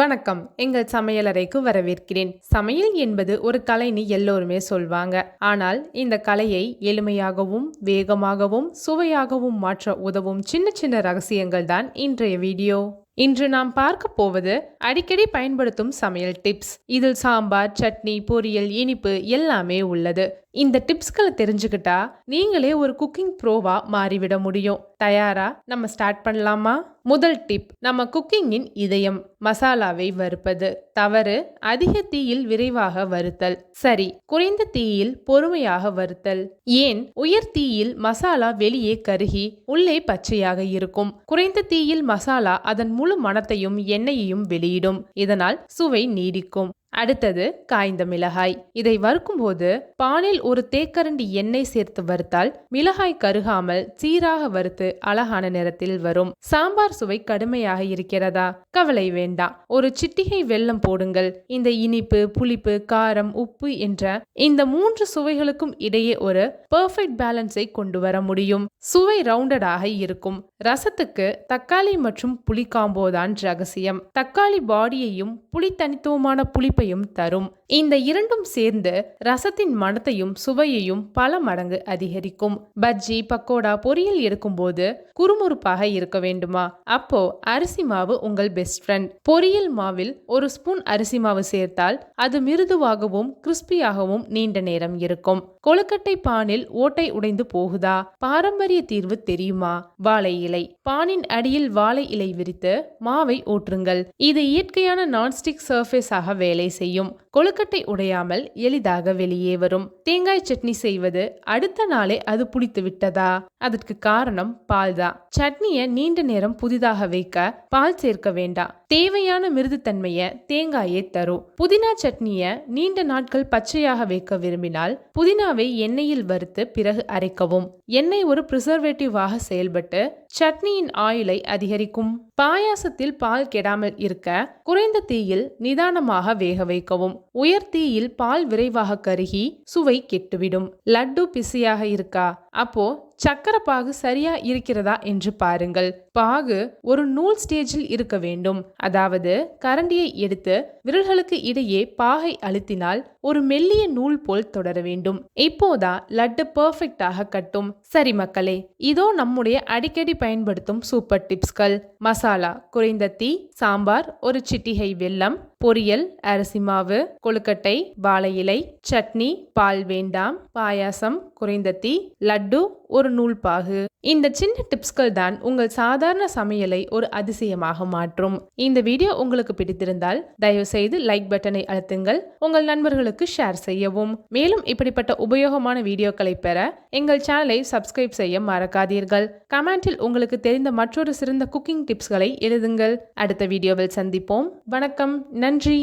வணக்கம். எங்கள் சமையலறைக்கு வரவேற்கிறேன். சமையல் என்பது ஒரு கலைன்னு எல்லோருமே சொல்வாங்க. ஆனால் இந்த கலையை எளிமையாகவும் வேகமாகவும் சுவையாகவும் மாற்ற உதவும் சின்ன சின்ன ரகசியங்கள் தான் இன்றைய வீடியோ. இன்று நாம் பார்க்க போவது அடிக்கடி பயன்படுத்தும் சமையல் டிப்ஸ். இதில் சாம்பார், சட்னி, பொரியல், இனிப்பு எல்லாமே உள்ளது. இந்த டிப்ஸ்களை தெரிஞ்சுக்கிட்டா நீங்களே ஒரு குக்கிங் ப்ரோவா மாறிவிட முடியும். தயாரா? நம்ம ஸ்டார்ட் பண்ணலாமா? முதல் டிப், நம்ம குக்கிங்கின் இதயம் மசாலாவை வறுப்பது. தவறு. அதிக தீயில் விரைவாக வறுத்தல். சரி, குறைந்த தீயில் பொறுமையாக வறுத்தல். ஏன்? உயர் தீயில் மசாலா வெளியே கருகி உள்ளே பச்சையாக இருக்கும். குறைந்த தீயில் மசாலா அதன் முழு மணத்தையும் எண்ணெயையும் வெளியிடும். இதனால் சுவை நீடிக்கும். அடுத்தது காய்ந்த மிளகாய். இதை வறுக்கும் போது பானில் ஒரு தேக்கரண்டி எண்ணெய் சேர்த்து வறுத்தால் மிளகாய் கருகாமல் சீராக வறுத்து அழகான நிறத்தில் வரும். சாம்பார் சுவை கடுமையாக இருக்கிறதா? கவலை வேண்டாம். ஒரு சிட்டிகை வெல்லம் போடுங்கள். இந்த இனிப்பு, புளிப்பு, காரம், உப்பு என்ற இந்த மூன்று சுவைகளுக்கும் இடையே ஒரு பெர்ஃபெக்ட் பேலன்ஸை கொண்டு வர முடியும். சுவை ரவுண்டடாக இருக்கும். ரசத்துக்கு தக்காளி மற்றும் புளி காம்போதான் ரகசியம். தக்காளி பாடியையும் புளி தனித்துவமான புளிப்பையும் தரும். இந்த இரண்டும் சேர்ந்து ரசத்தின் மணத்தையும் சுவையையும் பல மடங்கு அதிகரிக்கும். பஜ்ஜி, பக்கோடா, பொரியல் எடுக்கும் போது குறுமுறுப்பாக இருக்க வேண்டுமா? அப்போ அரிசி மாவு உங்கள் பெஸ்ட் ஃப்ரெண்ட். பொரியல் மாவில் ஒரு ஸ்பூன் அரிசி மாவு சேர்த்தால் அது மிருதுவாகவும் கிறிஸ்பியாகவும் நீண்ட நேரம் இருக்கும். கொழுக்கட்டை பானில் ஓட்டை உடைந்து போகுதா? பாரம்பரிய தீர்வு தெரியுமா? வாழை இலை. பானின் அடியில் வாழை இலை விரித்து மாவை ஊற்றுங்கள். இது இயற்கையான நான்ஸ்டிக் சர்ஃபேஸ் ஆக வேலை செய்யும். கொழுக்கட்டை உடையாமல் எளிதாக வெளியே வரும். தேங்காய் சட்னி செய்வது அடுத்த நாளே அது புளித்து விட்டதா? அதற்கு காரணம் பால் தான். சட்னியை நீண்ட நேரம் புதிதாக வைக்க பால் சேர்க்க வேண்டாம். தேவையான மிருதுத்தன்மையை தேங்காயே தரும். புதினா சட்னியை நீண்ட நாட்கள் பச்சையாக வைக்க விரும்பினால் புதினாவை எண்ணெயில் வறுத்து பிறகு அரைக்கவும். எண்ணெய் ஒரு பிரிசர்வேட்டிவாக செயல்பட்டு சட்னியின் ஆயுளை அதிகரிக்கும். பாயாசத்தில் பால் கெடாமல் இருக்க குறைந்த தீயில் நிதானமாக வேக வைக்கவும். உயர் தீயில் பால் விரைவாக கருகி சுவை கெட்டுவிடும். லட்டு பிசியாக இருக்கா? அப்போ சக்கரை பாகு சரியா இருக்கிறதா என்று பாருங்கள். பாகு ஒரு நூல் ஸ்டேஜில் இருக்க வேண்டும். அதாவது கரண்டியை எடுத்து விரல்களுக்கு இடையே பாகை அழுத்தினால் ஒரு மெல்லிய நூல் போல் தொடர வேண்டும். இப்போதான் லட்டு பெர்ஃபெக்டாக கட்டும். சரி மக்களே, இதோ நம்முடைய அடிக்கடி பயன்படுத்தும் சூப்பர் டிப்ஸ்கள். மசாலா குறைந்த தீ, சாம்பார் ஒரு சிட்டிகை வெல்லம், பொரியல் அரிசி மாவு, கொழுக்கட்டை வாழை இலை, சட்னி பால் வேண்டாம், பாயாசம் குறைந்த தீ, லட்டு ஒரு நூல் பாகு. இந்த சின்ன டிப்ஸ்கள் தான் உங்கள் சாதாரண சமையலை ஒரு அதிசயமாக மாற்றும். இந்த வீடியோ உங்களுக்கு பிடித்திருந்தால் தயவு செய்து லைக் பட்டனை அழுத்துங்கள். உங்கள் நண்பர்களுக்கு ஷேர் செய்யவும். மேலும் இப்படிப்பட்ட உபயோகமான வீடியோக்களை பெற எங்கள் சேனலை சப்ஸ்கிரைப் செய்ய மறக்காதீர்கள். கமெண்டில் உங்களுக்கு தெரிந்த மற்றொரு சிறந்த குக்கிங் டிப்ஸ்களை எழுதுங்கள். அடுத்த வீடியோவில் சந்திப்போம். வணக்கம். நன்றி.